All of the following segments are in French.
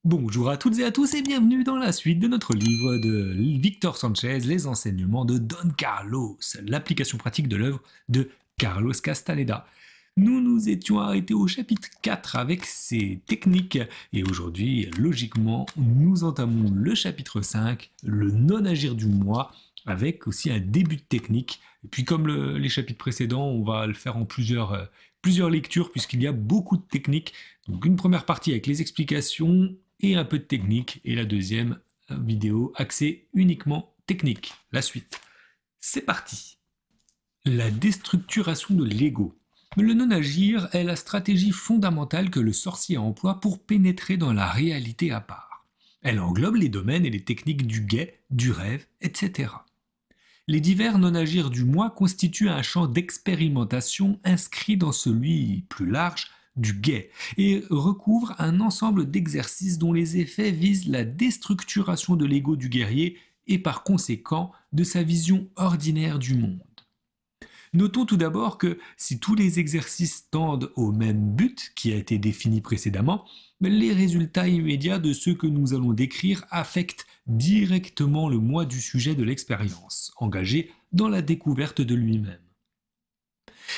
Bonjour à toutes et à tous et bienvenue dans la suite de notre livre de Victor Sanchez, Les enseignements de Don Carlos, l'application pratique de l'œuvre de Carlos Castaneda. Nous nous étions arrêtés au chapitre 4 avec ses techniques et aujourd'hui, logiquement, nous entamons le chapitre 5, le non-agir du moi, avec aussi un début de technique. Et puis comme les chapitres précédents, on va le faire en plusieurs lectures puisqu'il y a beaucoup de techniques. Donc une première partie avec les explications et un peu de technique, et la deuxième vidéo axée uniquement technique. La suite. C'est parti. La déstructuration de l'ego. Le non-agir est la stratégie fondamentale que le sorcier emploie pour pénétrer dans la réalité à part. Elle englobe les domaines et les techniques du guet, du rêve, etc. Les divers non-agirs du moi constituent un champ d'expérimentation inscrit dans celui plus large du guet et recouvre un ensemble d'exercices dont les effets visent la déstructuration de l'ego du guerrier et par conséquent de sa vision ordinaire du monde. Notons tout d'abord que si tous les exercices tendent au même but qui a été défini précédemment, les résultats immédiats de ceux que nous allons décrire affectent directement le moi du sujet de l'expérience, engagé dans la découverte de lui-même.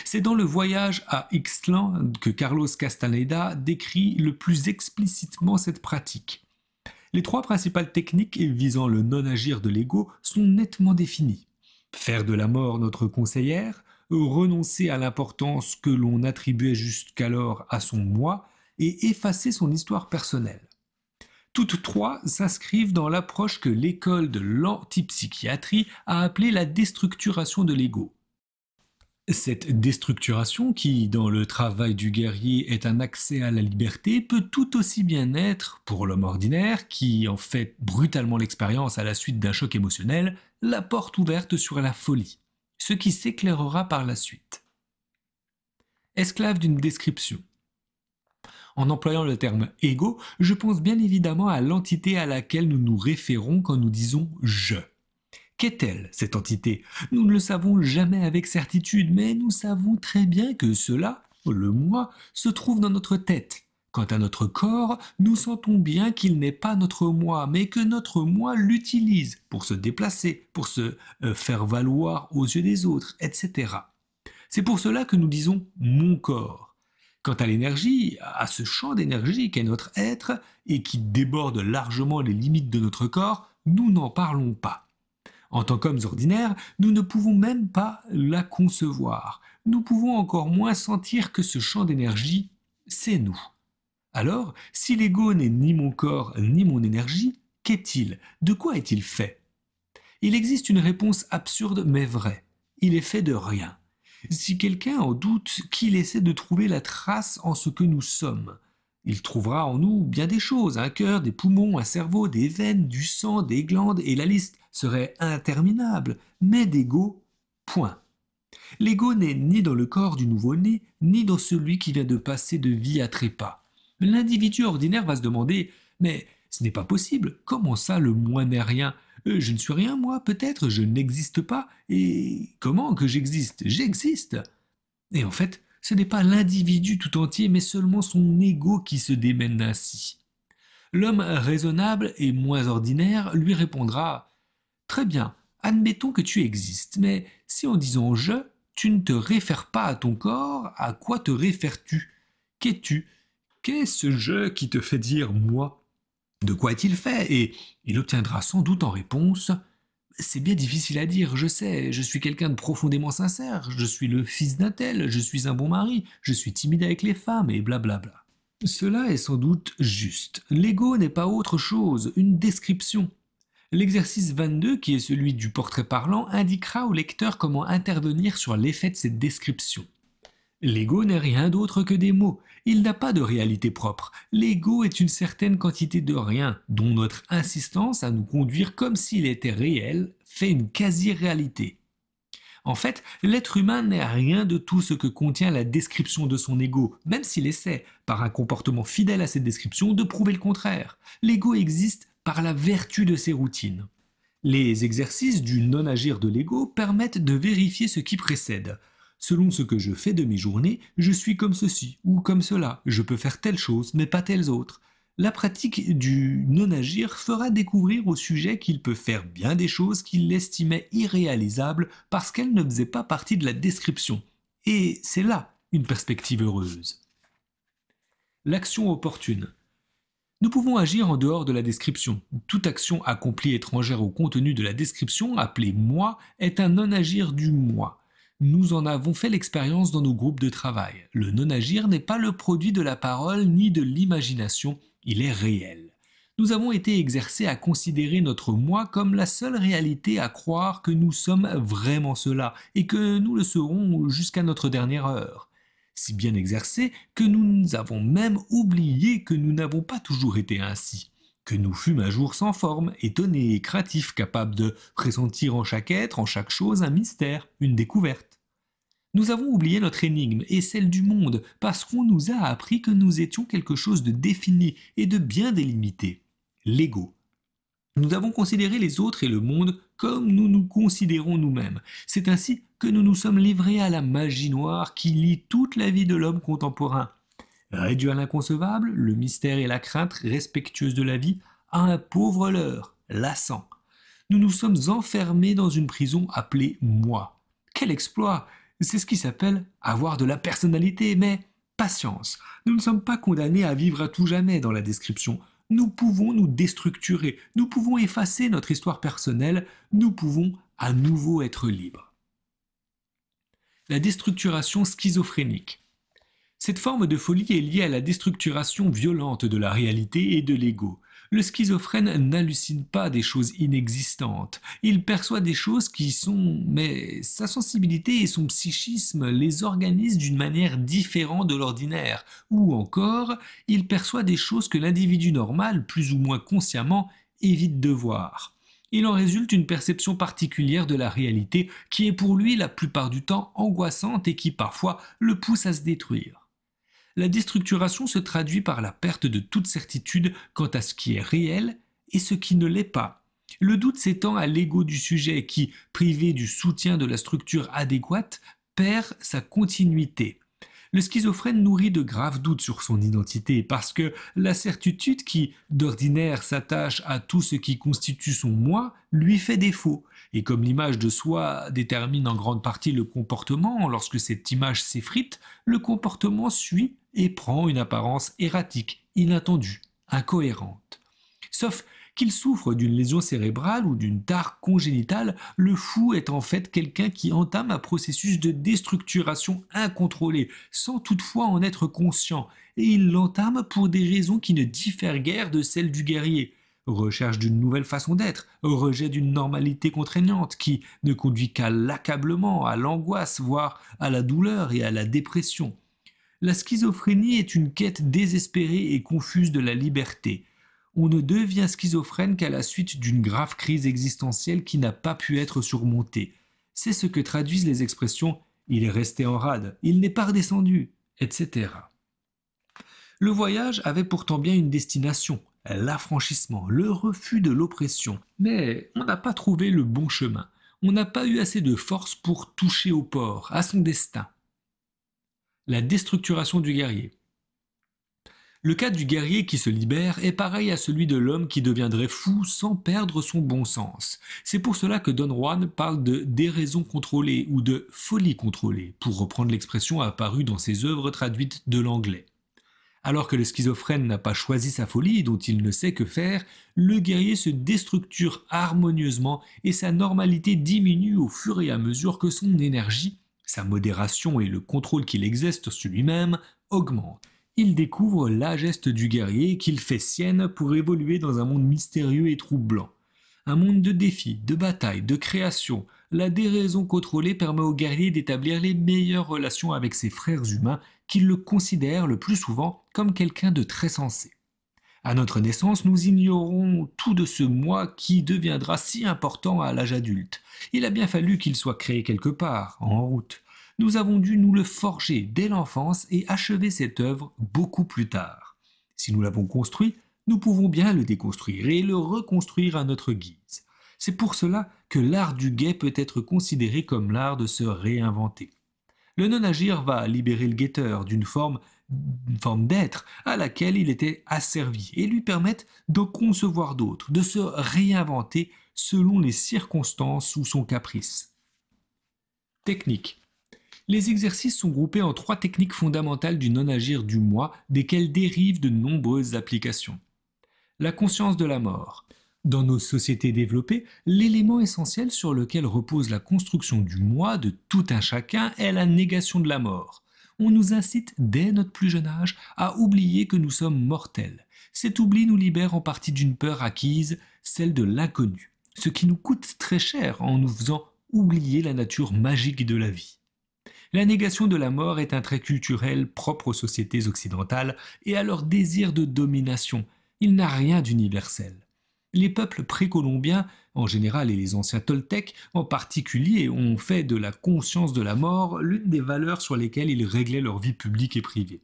C'est dans le voyage à Ixtlan que Carlos Castaneda décrit le plus explicitement cette pratique. Les trois principales techniques visant le non-agir de l'ego sont nettement définies. Faire de la mort notre conseillère, renoncer à l'importance que l'on attribuait jusqu'alors à son moi et effacer son histoire personnelle. Toutes trois s'inscrivent dans l'approche que l'école de l'antipsychiatrie a appelée la déstructuration de l'ego. Cette déstructuration, qui dans le travail du guerrier est un accès à la liberté, peut tout aussi bien être, pour l'homme ordinaire, qui en fait brutalement l'expérience à la suite d'un choc émotionnel, la porte ouverte sur la folie, ce qui s'éclairera par la suite. Esclave d'une description. En employant le terme ego, je pense bien évidemment à l'entité à laquelle nous nous référons quand nous disons « je ». Qu'est-elle, cette entité? Nous ne le savons jamais avec certitude, mais nous savons très bien que cela, le moi, se trouve dans notre tête. Quant à notre corps, nous sentons bien qu'il n'est pas notre moi, mais que notre moi l'utilise pour se déplacer, pour se faire valoir aux yeux des autres, etc. C'est pour cela que nous disons « mon corps ». Quant à l'énergie, à ce champ d'énergie qu'est notre être, et qui déborde largement les limites de notre corps, nous n'en parlons pas. En tant qu'hommes ordinaires, nous ne pouvons même pas la concevoir. Nous pouvons encore moins sentir que ce champ d'énergie, c'est nous. Alors, si l'ego n'est ni mon corps ni mon énergie, qu'est-il? De quoi est-il fait? Il existe une réponse absurde mais vraie. Il est fait de rien. Si quelqu'un en doute, qu'il essaie de trouver la trace en ce que nous sommes. Il trouvera en nous bien des choses, un cœur, des poumons, un cerveau, des veines, du sang, des glandes, et la liste serait interminable, mais d'ego, point. L'ego n'est ni dans le corps du nouveau-né, ni dans celui qui vient de passer de vie à trépas. L'individu ordinaire va se demander « Mais ce n'est pas possible, comment ça le moi n'est rien? Je ne suis rien moi, peut-être, je n'existe pas, et comment que j'existe? J'existe !» Et en fait, ce n'est pas l'individu tout entier, mais seulement son ego qui se démène ainsi. L'homme raisonnable et moins ordinaire lui répondra « Très bien, admettons que tu existes, mais si en disant « je », tu ne te réfères pas à ton corps, à quoi te réfères-tu? Qu'es-tu? Qu'est ce « je » qui te fait dire « moi » ? De quoi est-il fait? Et il obtiendra sans doute en réponse « C'est bien difficile à dire, je sais, je suis quelqu'un de profondément sincère, je suis le fils d'un tel, je suis un bon mari, je suis timide avec les femmes, et blablabla. » Cela est sans doute juste. L'ego n'est pas autre chose, une description. L'exercice 22, qui est celui du portrait parlant, indiquera au lecteur comment intervenir sur l'effet de cette description. L'ego n'est rien d'autre que des mots. Il n'a pas de réalité propre. L'ego est une certaine quantité de rien, dont notre insistance à nous conduire comme s'il était réel fait une quasi-réalité. En fait, l'être humain n'est rien de tout ce que contient la description de son ego, même s'il essaie, par un comportement fidèle à cette description, de prouver le contraire. L'ego existe par la vertu de ses routines. Les exercices du non-agir de l'ego permettent de vérifier ce qui précède. Selon ce que je fais de mes journées, je suis comme ceci ou comme cela. Je peux faire telle chose, mais pas telles autres. La pratique du non-agir fera découvrir au sujet qu'il peut faire bien des choses qu'il estimait irréalisables parce qu'elles ne faisaient pas partie de la description. Et c'est là une perspective heureuse. L'action opportune. Nous pouvons agir en dehors de la description. Toute action accomplie étrangère au contenu de la description, appelée moi, est un non-agir du moi. Nous en avons fait l'expérience dans nos groupes de travail. Le non-agir n'est pas le produit de la parole ni de l'imagination, il est réel. Nous avons été exercés à considérer notre moi comme la seule réalité, à croire que nous sommes vraiment cela et que nous le serons jusqu'à notre dernière heure. Si bien exercés que nous avons même oublié que nous n'avons pas toujours été ainsi, que nous fûmes un jour sans forme, étonnés et craintifs, capables de pressentir en chaque être, en chaque chose, un mystère, une découverte. Nous avons oublié notre énigme et celle du monde parce qu'on nous a appris que nous étions quelque chose de défini et de bien délimité, l'ego. Nous avons considéré les autres et le monde comme nous nous considérons nous-mêmes. C'est ainsi que nous nous sommes livrés à la magie noire qui lie toute la vie de l'homme contemporain. Réduire l'inconcevable, le mystère et la crainte respectueuse de la vie à un pauvre leurre, lassant. Nous nous sommes enfermés dans une prison appelée moi. Quel exploit! C'est ce qui s'appelle avoir de la personnalité, mais patience. Nous ne sommes pas condamnés à vivre à tout jamais dans la description. Nous pouvons nous déstructurer, nous pouvons effacer notre histoire personnelle, nous pouvons à nouveau être libres. La déstructuration schizophrénique. Cette forme de folie est liée à la déstructuration violente de la réalité et de l'ego. Le schizophrène n'hallucine pas des choses inexistantes, il perçoit des choses qui sont, mais sa sensibilité et son psychisme les organisent d'une manière différente de l'ordinaire, ou encore, il perçoit des choses que l'individu normal, plus ou moins consciemment, évite de voir. Il en résulte une perception particulière de la réalité qui est pour lui la plupart du temps angoissante et qui parfois le pousse à se détruire. La déstructuration se traduit par la perte de toute certitude quant à ce qui est réel et ce qui ne l'est pas. Le doute s'étend à l'ego du sujet qui, privé du soutien de la structure adéquate, perd sa continuité. Le schizophrène nourrit de graves doutes sur son identité parce que la certitude qui, d'ordinaire, s'attache à tout ce qui constitue son moi, lui fait défaut. Et comme l'image de soi détermine en grande partie le comportement, lorsque cette image s'effrite, le comportement suit et prend une apparence erratique, inattendue, incohérente. Sauf qu'il souffre d'une lésion cérébrale ou d'une tare congénitale, le fou est en fait quelqu'un qui entame un processus de déstructuration incontrôlée, sans toutefois en être conscient, et il l'entame pour des raisons qui ne diffèrent guère de celles du guerrier. Recherche d'une nouvelle façon d'être, rejet d'une normalité contraignante qui ne conduit qu'à l'accablement, à l'angoisse, voire à la douleur et à la dépression. La schizophrénie est une quête désespérée et confuse de la liberté. On ne devient schizophrène qu'à la suite d'une grave crise existentielle qui n'a pas pu être surmontée. C'est ce que traduisent les expressions « il est resté en rade »,« il n'est pas redescendu », etc. Le voyage avait pourtant bien une destination, l'affranchissement, le refus de l'oppression. Mais on n'a pas trouvé le bon chemin. On n'a pas eu assez de force pour toucher au port, à son destin. La déstructuration du guerrier. Le cas du guerrier qui se libère est pareil à celui de l'homme qui deviendrait fou sans perdre son bon sens. C'est pour cela que Don Juan parle de déraison contrôlée ou de folie contrôlée, pour reprendre l'expression apparue dans ses œuvres traduites de l'anglais. Alors que le schizophrène n'a pas choisi sa folie dont il ne sait que faire, le guerrier se déstructure harmonieusement et sa normalité diminue au fur et à mesure que son énergie, sa modération et le contrôle qu'il exerce sur lui-même augmentent. Il découvre la geste du guerrier qu'il fait sienne pour évoluer dans un monde mystérieux et troublant. Un monde de défis, de batailles, de création. La déraison contrôlée permet au guerrier d'établir les meilleures relations avec ses frères humains qui le considèrent le plus souvent comme quelqu'un de très sensé. À notre naissance, nous ignorons tout de ce moi qui deviendra si important à l'âge adulte. Il a bien fallu qu'il soit créé quelque part, en route. Nous avons dû nous le forger dès l'enfance et achever cette œuvre beaucoup plus tard. Si nous l'avons construit, nous pouvons bien le déconstruire et le reconstruire à notre guise. C'est pour cela que l'art du guet peut être considéré comme l'art de se réinventer. Le non-agir va libérer le guetteur d'une forme une forme d'être à laquelle il était asservi et lui permettent de concevoir d'autres, de se réinventer selon les circonstances ou son caprice. Technique. Les exercices sont groupés en 3 techniques fondamentales du non-agir du moi, desquelles dérivent de nombreuses applications. La conscience de la mort. Dans nos sociétés développées, l'élément essentiel sur lequel repose la construction du moi de tout un chacun est la négation de la mort. On nous incite dès notre plus jeune âge à oublier que nous sommes mortels. Cet oubli nous libère en partie d'une peur acquise, celle de l'inconnu, ce qui nous coûte très cher en nous faisant oublier la nature magique de la vie. La négation de la mort est un trait culturel propre aux sociétés occidentales et à leur désir de domination. Il n'a rien d'universel. Les peuples précolombiens, en général, et les anciens Toltecs en particulier, ont fait de la conscience de la mort l'une des valeurs sur lesquelles ils réglaient leur vie publique et privée.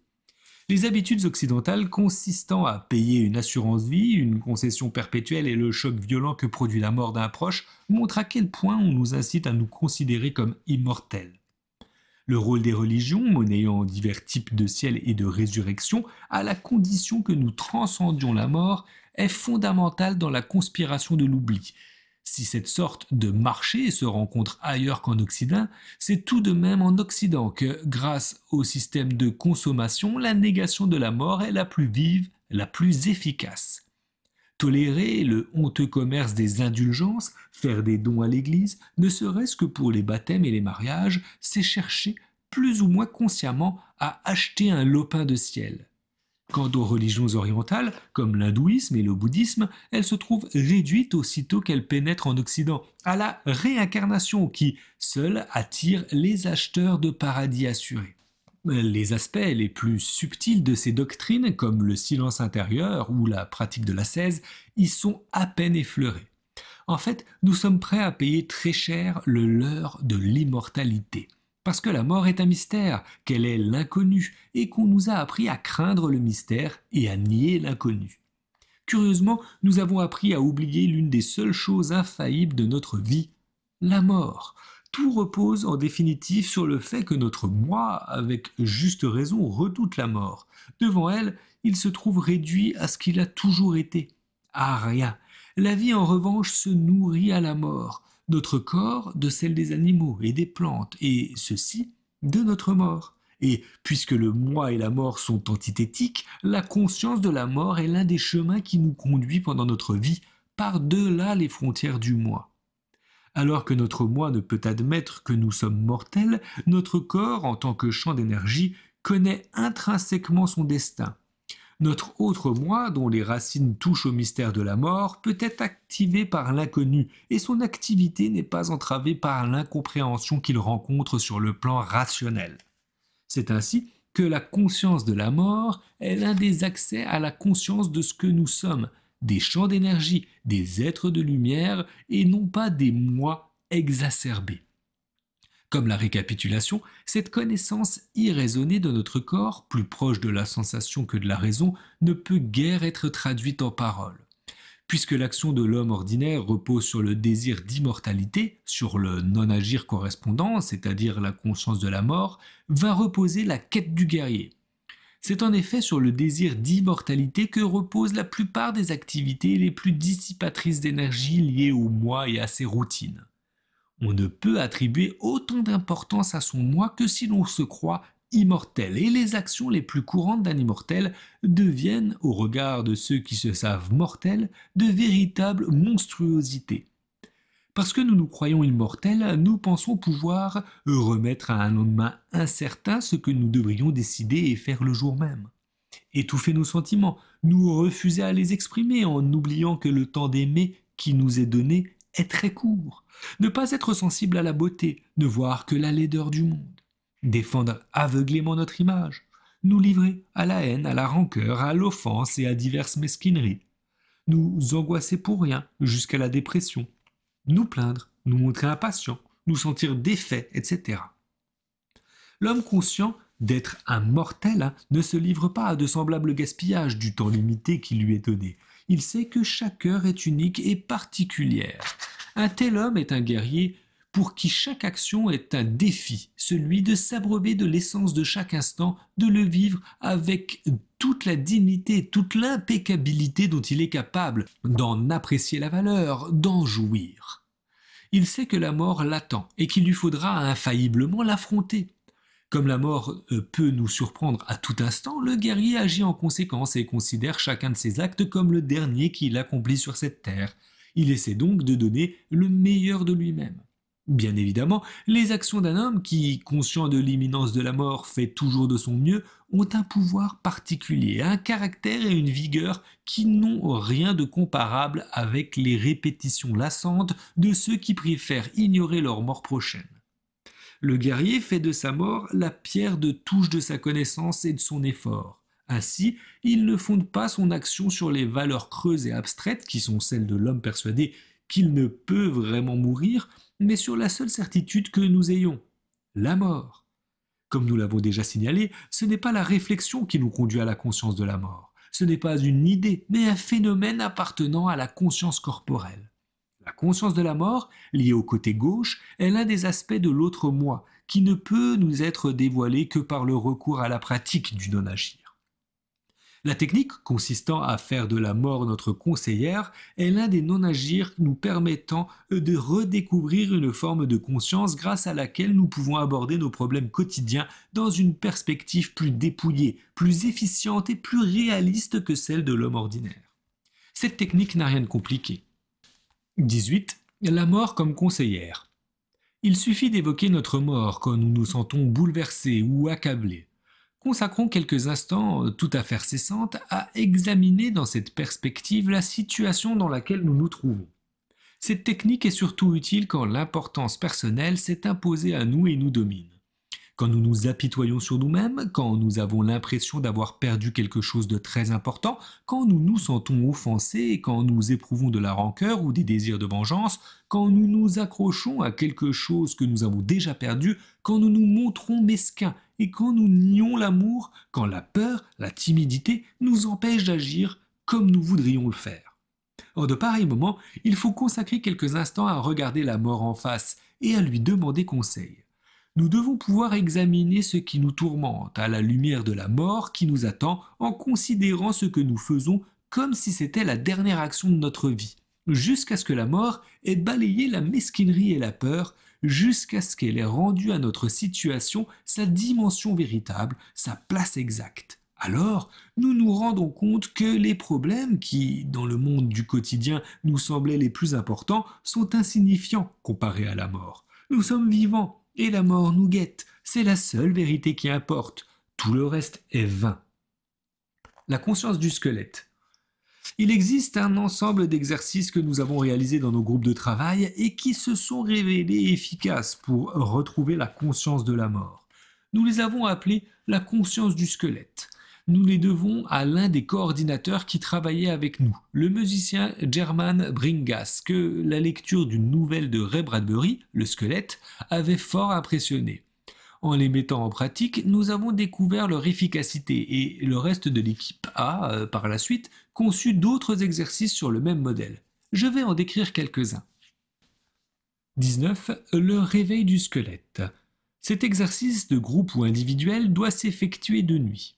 Les habitudes occidentales consistant à payer une assurance vie, une concession perpétuelle et le choc violent que produit la mort d'un proche montrent à quel point on nous incite à nous considérer comme immortels. Le rôle des religions, monnayant divers types de ciel et de résurrection, à la condition que nous transcendions la mort, est fondamental dans la conspiration de l'oubli. Si cette sorte de marché se rencontre ailleurs qu'en Occident, c'est tout de même en Occident que, grâce au système de consommation, la négation de la mort est la plus vive, la plus efficace. Tolérer le honteux commerce des indulgences, faire des dons à l'Église, ne serait-ce que pour les baptêmes et les mariages, c'est chercher, plus ou moins consciemment, à acheter un lopin de ciel. Quant aux religions orientales, comme l'hindouisme et le bouddhisme, elles se trouvent réduites aussitôt qu'elles pénètrent en Occident, à la réincarnation qui, seule, attire les acheteurs de paradis assurés. Les aspects les plus subtils de ces doctrines, comme le silence intérieur ou la pratique de l'ascèse, y sont à peine effleurés. En fait, nous sommes prêts à payer très cher le leurre de l'immortalité. Parce que la mort est un mystère, qu'elle est l'inconnu, et qu'on nous a appris à craindre le mystère et à nier l'inconnu. Curieusement, nous avons appris à oublier l'une des seules choses infaillibles de notre vie, la mort. Tout repose en définitive sur le fait que notre moi, avec juste raison, redoute la mort. Devant elle, il se trouve réduit à ce qu'il a toujours été, à rien. La vie, en revanche, se nourrit à la mort. Notre corps de celle des animaux et des plantes, et ceci de notre mort. Et puisque le moi et la mort sont antithétiques, la conscience de la mort est l'un des chemins qui nous conduit pendant notre vie par-delà les frontières du moi. Alors que notre moi ne peut admettre que nous sommes mortels, notre corps, en tant que champ d'énergie, connaît intrinsèquement son destin. Notre autre moi, dont les racines touchent au mystère de la mort, peut être activé par l'inconnu, et son activité n'est pas entravée par l'incompréhension qu'il rencontre sur le plan rationnel. C'est ainsi que la conscience de la mort est l'un des accès à la conscience de ce que nous sommes, des champs d'énergie, des êtres de lumière, et non pas des moi exacerbés. Comme la récapitulation, cette connaissance irraisonnée de notre corps, plus proche de la sensation que de la raison, ne peut guère être traduite en paroles. Puisque l'action de l'homme ordinaire repose sur le désir d'immortalité, sur le non-agir correspondant, c'est-à-dire la conscience de la mort, va reposer la quête du guerrier. C'est en effet sur le désir d'immortalité que reposent la plupart des activités les plus dissipatrices d'énergie liées au moi et à ses routines. On ne peut attribuer autant d'importance à son moi que si l'on se croit immortel, et les actions les plus courantes d'un immortel deviennent, au regard de ceux qui se savent mortels, de véritables monstruosités. Parce que nous nous croyons immortels, nous pensons pouvoir remettre à un lendemain incertain ce que nous devrions décider et faire le jour même. Étouffer nos sentiments, nous refuser à les exprimer en oubliant que le temps d'aimer qui nous est donné est très court. Ne pas être sensible à la beauté, ne voir que la laideur du monde. Défendre aveuglément notre image. Nous livrer à la haine, à la rancœur, à l'offense et à diverses mesquineries. Nous angoisser pour rien, jusqu'à la dépression. Nous plaindre, nous montrer impatients, nous sentir défaits, etc. L'homme conscient d'être un mortel ne se livre pas à de semblables gaspillages du temps limité qui lui est donné. Il sait que chaque heure est unique et particulière. Un tel homme est un guerrier pour qui chaque action est un défi, celui de s'abreuver de l'essence de chaque instant, de le vivre avec toute la dignité, toute l'impeccabilité dont il est capable, d'en apprécier la valeur, d'en jouir. Il sait que la mort l'attend et qu'il lui faudra infailliblement l'affronter. Comme la mort peut nous surprendre à tout instant, le guerrier agit en conséquence et considère chacun de ses actes comme le dernier qu'il accomplit sur cette terre. Il essaie donc de donner le meilleur de lui-même. Bien évidemment, les actions d'un homme qui, conscient de l'imminence de la mort, fait toujours de son mieux, ont un pouvoir particulier, un caractère et une vigueur qui n'ont rien de comparable avec les répétitions lassantes de ceux qui préfèrent ignorer leur mort prochaine. Le guerrier fait de sa mort la pierre de touche de sa connaissance et de son effort. Ainsi, il ne fonde pas son action sur les valeurs creuses et abstraites qui sont celles de l'homme persuadé qu'il ne peut vraiment mourir, mais sur la seule certitude que nous ayons, la mort. Comme nous l'avons déjà signalé, ce n'est pas la réflexion qui nous conduit à la conscience de la mort. Ce n'est pas une idée, mais un phénomène appartenant à la conscience corporelle. La conscience de la mort, liée au côté gauche, est l'un des aspects de l'autre moi, qui ne peut nous être dévoilé que par le recours à la pratique du non-agir. La technique consistant à faire de la mort notre conseillère est l'un des non-agirs nous permettant de redécouvrir une forme de conscience grâce à laquelle nous pouvons aborder nos problèmes quotidiens dans une perspective plus dépouillée, plus efficiente et plus réaliste que celle de l'homme ordinaire. Cette technique n'a rien de compliqué. 18. La mort comme conseillère. Il suffit d'évoquer notre mort quand nous nous sentons bouleversés ou accablés. Consacrons quelques instants tout à fait cessantes à examiner dans cette perspective la situation dans laquelle nous nous trouvons. Cette technique est surtout utile quand l'importance personnelle s'est imposée à nous et nous domine. Quand nous nous apitoyons sur nous-mêmes, quand nous avons l'impression d'avoir perdu quelque chose de très important, quand nous nous sentons offensés, quand nous éprouvons de la rancœur ou des désirs de vengeance, quand nous nous accrochons à quelque chose que nous avons déjà perdu, quand nous nous montrons mesquins et quand nous nions l'amour, quand la peur, la timidité nous empêchent d'agir comme nous voudrions le faire. En de pareils moments, il faut consacrer quelques instants à regarder la mort en face et à lui demander conseil. Nous devons pouvoir examiner ce qui nous tourmente à la lumière de la mort qui nous attend en considérant ce que nous faisons comme si c'était la dernière action de notre vie, jusqu'à ce que la mort ait balayé la mesquinerie et la peur, jusqu'à ce qu'elle ait rendu à notre situation sa dimension véritable, sa place exacte. Alors, nous nous rendons compte que les problèmes qui, dans le monde du quotidien, nous semblaient les plus importants, sont insignifiants comparés à la mort. Nous sommes vivants. Et la mort nous guette, c'est la seule vérité qui importe, tout le reste est vain. La conscience du squelette. Il existe un ensemble d'exercices que nous avons réalisés dans nos groupes de travail et qui se sont révélés efficaces pour retrouver la conscience de la mort. Nous les avons appelés la conscience du squelette. Nous les devons à l'un des coordinateurs qui travaillait avec nous, le musicien German Bringas, que la lecture d'une nouvelle de Ray Bradbury, Le squelette, avait fort impressionné. En les mettant en pratique, nous avons découvert leur efficacité et le reste de l'équipe a, par la suite, conçu d'autres exercices sur le même modèle. Je vais en décrire quelques-uns. 19. Le réveil du squelette. Cet exercice de groupe ou individuel doit s'effectuer de nuit.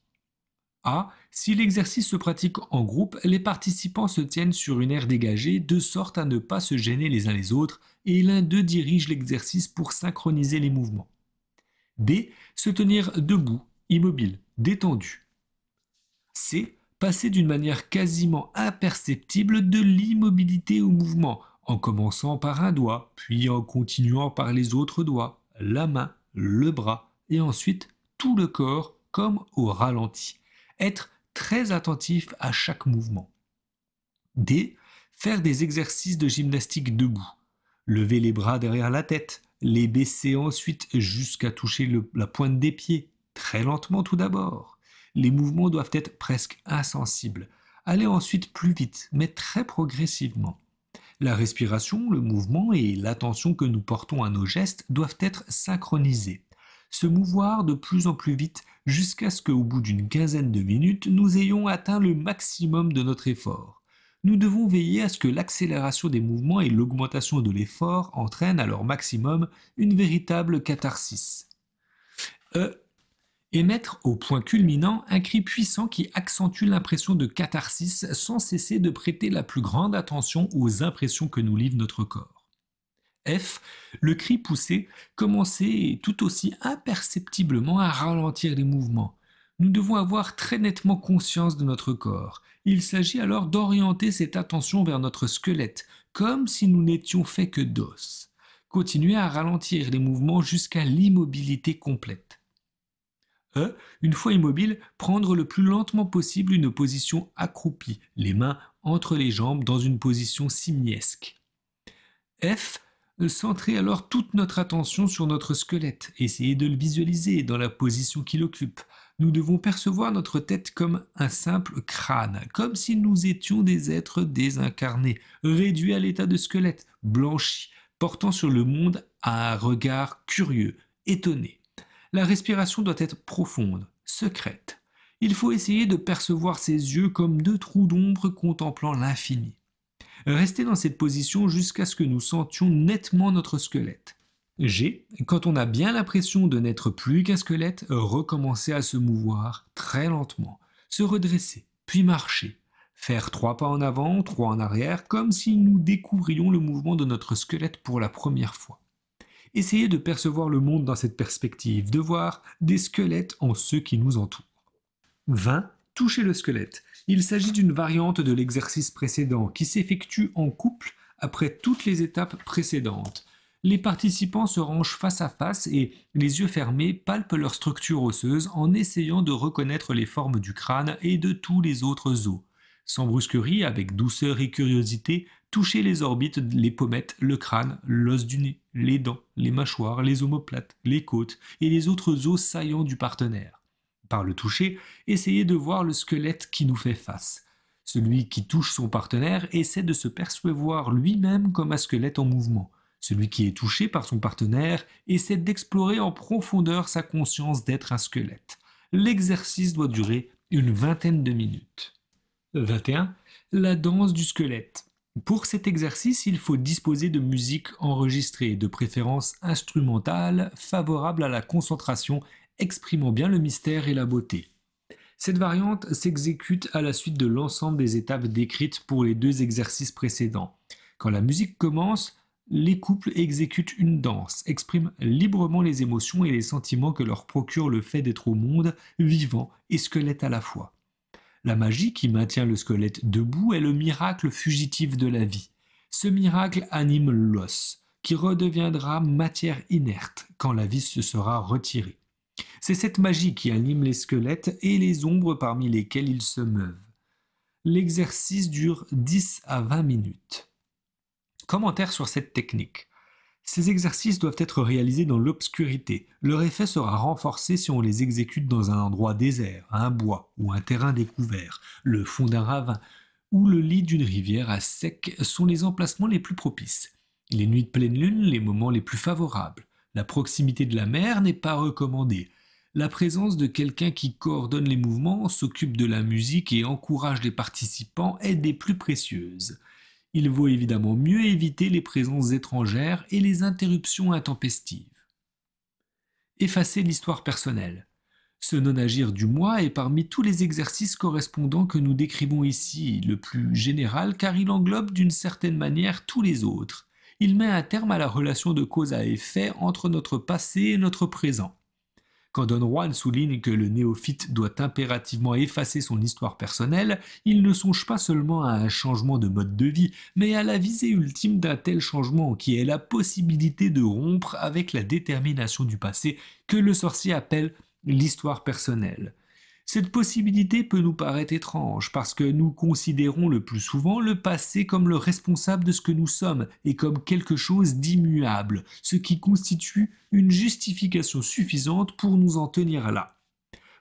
A. Si l'exercice se pratique en groupe, les participants se tiennent sur une aire dégagée de sorte à ne pas se gêner les uns les autres et l'un d'eux dirige l'exercice pour synchroniser les mouvements. B. Se tenir debout, immobile, détendu. C. Passer d'une manière quasiment imperceptible de l'immobilité au mouvement, en commençant par un doigt, puis en continuant par les autres doigts, la main, le bras et ensuite tout le corps comme au ralenti. Être très attentif à chaque mouvement. D. Faire des exercices de gymnastique debout. Lever les bras derrière la tête, les baisser ensuite jusqu'à toucher la pointe des pieds, très lentement tout d'abord. Les mouvements doivent être presque insensibles. Aller ensuite plus vite, mais très progressivement. La respiration, le mouvement et l'attention que nous portons à nos gestes doivent être synchronisés. Se mouvoir de plus en plus vite jusqu'à ce qu'au bout d'une quinzaine de minutes, nous ayons atteint le maximum de notre effort. Nous devons veiller à ce que l'accélération des mouvements et l'augmentation de l'effort entraînent à leur maximum une véritable catharsis. Émettre au point culminant un cri puissant qui accentue l'impression de catharsis sans cesser de prêter la plus grande attention aux impressions que nous livre notre corps. F. Le cri poussé, commencer tout aussi imperceptiblement à ralentir les mouvements. Nous devons avoir très nettement conscience de notre corps. Il s'agit alors d'orienter cette attention vers notre squelette, comme si nous n'étions faits que d'os. Continuer à ralentir les mouvements jusqu'à l'immobilité complète. Une fois immobile, prendre le plus lentement possible une position accroupie, les mains entre les jambes dans une position simiesque. F. Centrer alors toute notre attention sur notre squelette, essayer de le visualiser dans la position qu'il occupe. Nous devons percevoir notre tête comme un simple crâne, comme si nous étions des êtres désincarnés, réduits à l'état de squelette, blanchis, portant sur le monde un regard curieux, étonné. La respiration doit être profonde, secrète. Il faut essayer de percevoir ses yeux comme deux trous d'ombre contemplant l'infini. Rester dans cette position jusqu'à ce que nous sentions nettement notre squelette. G. Quand on a bien l'impression de n'être plus qu'un squelette, recommencer à se mouvoir très lentement, se redresser, puis marcher. Faire 3 pas en avant, 3 en arrière, comme si nous découvrions le mouvement de notre squelette pour la première fois. Essayez de percevoir le monde dans cette perspective, de voir des squelettes en ceux qui nous entourent. 20. Toucher le squelette. Il s'agit d'une variante de l'exercice précédent qui s'effectue en couple après toutes les étapes précédentes. Les participants se rangent face à face et, les yeux fermés, palpent leur structure osseuse en essayant de reconnaître les formes du crâne et de tous les autres os. Sans brusquerie, avec douceur et curiosité, touchez les orbites, les pommettes, le crâne, l'os du nez, les dents, les mâchoires, les omoplates, les côtes et les autres os saillants du partenaire. Par le toucher, essayez de voir le squelette qui nous fait face. Celui qui touche son partenaire essaie de se percevoir lui-même comme un squelette en mouvement. Celui qui est touché par son partenaire essaie d'explorer en profondeur sa conscience d'être un squelette. L'exercice doit durer une 20aine de minutes. 21. La danse du squelette. Pour cet exercice, il faut disposer de musique enregistrée, de préférence instrumentale, favorable à la concentration, exprimant bien le mystère et la beauté. Cette variante s'exécute à la suite de l'ensemble des étapes décrites pour les 2 exercices précédents. Quand la musique commence, les couples exécutent une danse, expriment librement les émotions et les sentiments que leur procure le fait d'être au monde, vivant et squelette à la fois. La magie qui maintient le squelette debout est le miracle fugitif de la vie. Ce miracle anime l'os, qui redeviendra matière inerte quand la vie se sera retirée. C'est cette magie qui anime les squelettes et les ombres parmi lesquelles ils se meuvent. L'exercice dure 10 à 20 minutes. Commentaire sur cette technique. Ces exercices doivent être réalisés dans l'obscurité. Leur effet sera renforcé si on les exécute dans un endroit désert, un bois ou un terrain découvert, le fond d'un ravin ou le lit d'une rivière à sec sont les emplacements les plus propices. Les nuits de pleine lune, les moments les plus favorables. La proximité de la mer n'est pas recommandée. La présence de quelqu'un qui coordonne les mouvements, s'occupe de la musique et encourage les participants est des plus précieuses. Il vaut évidemment mieux éviter les présences étrangères et les interruptions intempestives. Effacer l'histoire personnelle. Ce non-agir du moi est parmi tous les exercices correspondants que nous décrivons ici, le plus général car il englobe d'une certaine manière tous les autres. Il met un terme à la relation de cause à effet entre notre passé et notre présent. Quand Don Juan souligne que le néophyte doit impérativement effacer son histoire personnelle, il ne songe pas seulement à un changement de mode de vie, mais à la visée ultime d'un tel changement qui est la possibilité de rompre avec la détermination du passé que le sorcier appelle l'histoire personnelle. Cette possibilité peut nous paraître étrange parce que nous considérons le plus souvent le passé comme le responsable de ce que nous sommes et comme quelque chose d'immuable, ce qui constitue une justification suffisante pour nous en tenir là.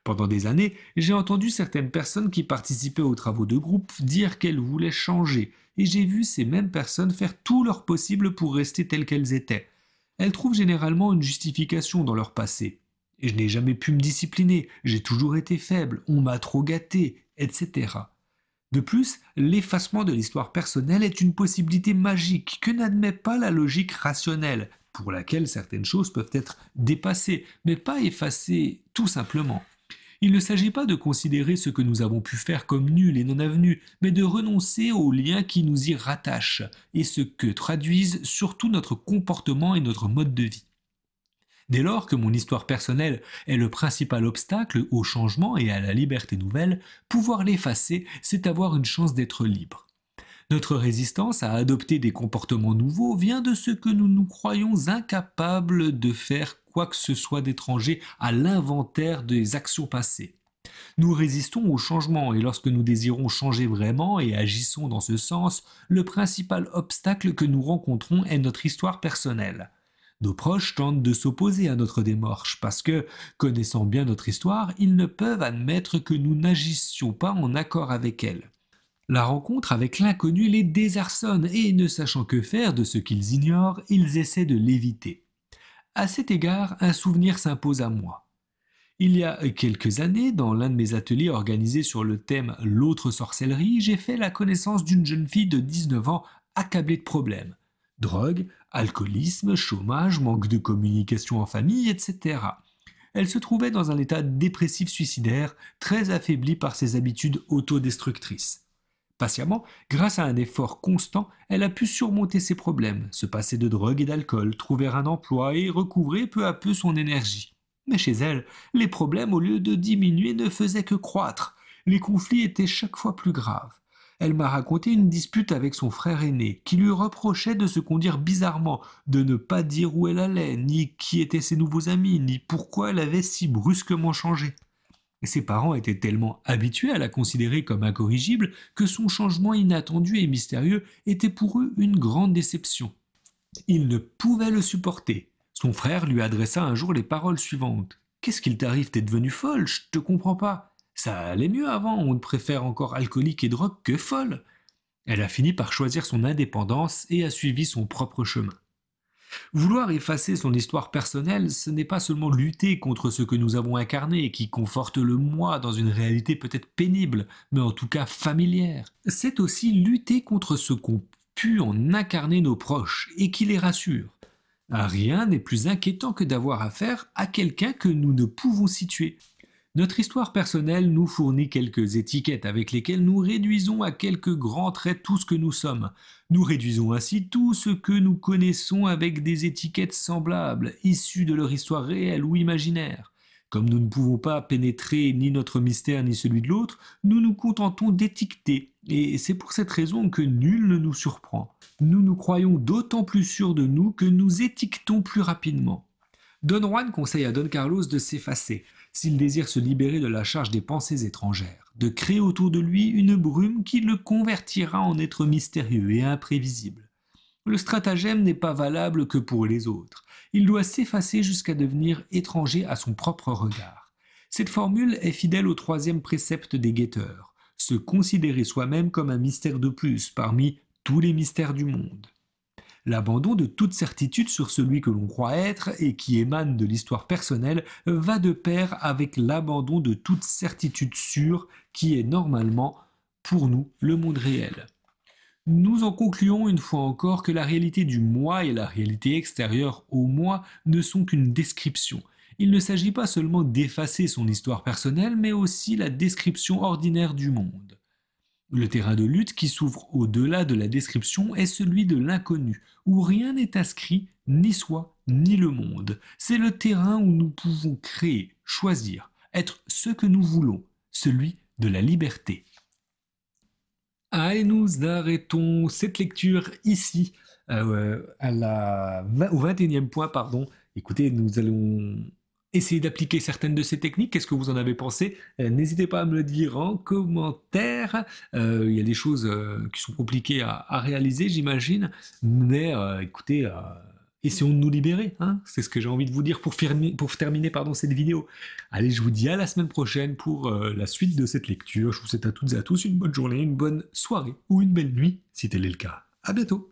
Pendant des années, j'ai entendu certaines personnes qui participaient aux travaux de groupe dire qu'elles voulaient changer, et j'ai vu ces mêmes personnes faire tout leur possible pour rester telles qu'elles étaient. Elles trouvent généralement une justification dans leur passé. Et je n'ai jamais pu me discipliner, j'ai toujours été faible, on m'a trop gâté, etc. De plus, l'effacement de l'histoire personnelle est une possibilité magique que n'admet pas la logique rationnelle, pour laquelle certaines choses peuvent être dépassées, mais pas effacées tout simplement. Il ne s'agit pas de considérer ce que nous avons pu faire comme nul et non avenu, mais de renoncer aux liens qui nous y rattachent, et ce que traduisent surtout notre comportement et notre mode de vie. Dès lors que mon histoire personnelle est le principal obstacle au changement et à la liberté nouvelle, pouvoir l'effacer, c'est avoir une chance d'être libre. Notre résistance à adopter des comportements nouveaux vient de ce que nous nous croyons incapables de faire quoi que ce soit d'étranger à l'inventaire des actions passées. Nous résistons au changement et lorsque nous désirons changer vraiment et agissons dans ce sens, le principal obstacle que nous rencontrons est notre histoire personnelle. Nos proches tentent de s'opposer à notre démarche parce que, connaissant bien notre histoire, ils ne peuvent admettre que nous n'agissions pas en accord avec elle. La rencontre avec l'inconnu les désarçonne et, ne sachant que faire de ce qu'ils ignorent, ils essaient de l'éviter. À cet égard, un souvenir s'impose à moi. Il y a quelques années, dans l'un de mes ateliers organisés sur le thème « L'autre sorcellerie », j'ai fait la connaissance d'une jeune fille de 19 ans accablée de problèmes. Drogue, alcoolisme, chômage, manque de communication en famille, etc. Elle se trouvait dans un état dépressif suicidaire, très affaiblie par ses habitudes autodestructrices. Patiemment, grâce à un effort constant, elle a pu surmonter ses problèmes, se passer de drogue et d'alcool, trouver un emploi et recouvrer peu à peu son énergie. Mais chez elle, les problèmes, au lieu de diminuer, ne faisaient que croître. Les conflits étaient chaque fois plus graves. Elle m'a raconté une dispute avec son frère aîné, qui lui reprochait de se conduire bizarrement, de ne pas dire où elle allait, ni qui étaient ses nouveaux amis, ni pourquoi elle avait si brusquement changé. Ses parents étaient tellement habitués à la considérer comme incorrigible que son changement inattendu et mystérieux était pour eux une grande déception. Ils ne pouvaient le supporter. Son frère lui adressa un jour les paroles suivantes. « Qu'est-ce qu'il t'arrive, t'es devenue folle, je te comprends pas. Ça allait mieux avant, on te préfère encore alcoolique et drogue que folle. » Elle a fini par choisir son indépendance et a suivi son propre chemin. Vouloir effacer son histoire personnelle, ce n'est pas seulement lutter contre ce que nous avons incarné et qui conforte le moi dans une réalité peut-être pénible, mais en tout cas familière. C'est aussi lutter contre ce qu'ont pu en incarner nos proches et qui les rassure. Rien n'est plus inquiétant que d'avoir affaire à quelqu'un que nous ne pouvons situer. Notre histoire personnelle nous fournit quelques étiquettes avec lesquelles nous réduisons à quelques grands traits tout ce que nous sommes. Nous réduisons ainsi tout ce que nous connaissons avec des étiquettes semblables, issues de leur histoire réelle ou imaginaire. Comme nous ne pouvons pas pénétrer ni notre mystère ni celui de l'autre, nous nous contentons d'étiqueter, et c'est pour cette raison que nul ne nous surprend. Nous nous croyons d'autant plus sûrs de nous que nous étiquetons plus rapidement. Don Juan conseille à Don Carlos de s'effacer, s'il désire se libérer de la charge des pensées étrangères, de créer autour de lui une brume qui le convertira en être mystérieux et imprévisible. Le stratagème n'est pas valable que pour les autres. Il doit s'effacer jusqu'à devenir étranger à son propre regard. Cette formule est fidèle au troisième précepte des guetteurs, se considérer soi-même comme un mystère de plus parmi tous les mystères du monde. L'abandon de toute certitude sur celui que l'on croit être et qui émane de l'histoire personnelle va de pair avec l'abandon de toute certitude sûre qui est normalement, pour nous, le monde réel. Nous en concluons une fois encore que la réalité du moi et la réalité extérieure au moi ne sont qu'une description. Il ne s'agit pas seulement d'effacer son histoire personnelle, mais aussi la description ordinaire du monde. Le terrain de lutte qui s'ouvre au-delà de la description est celui de l'inconnu, où rien n'est inscrit, ni soi, ni le monde. C'est le terrain où nous pouvons créer, choisir, être ce que nous voulons, celui de la liberté. Allez, nous arrêtons cette lecture ici, au 21e point, pardon. Écoutez, nous allons essayer d'appliquer certaines de ces techniques. Qu'est-ce que vous en avez pensé? N'hésitez pas à me le dire en commentaire. Il y a des choses qui sont compliquées à réaliser, j'imagine. Mais écoutez, essayons de nous libérer. Hein, c'est ce que j'ai envie de vous dire pour terminer cette vidéo. Allez, je vous dis à la semaine prochaine pour la suite de cette lecture. Je vous souhaite à toutes et à tous une bonne journée, une bonne soirée ou une belle nuit, si tel est le cas. À bientôt.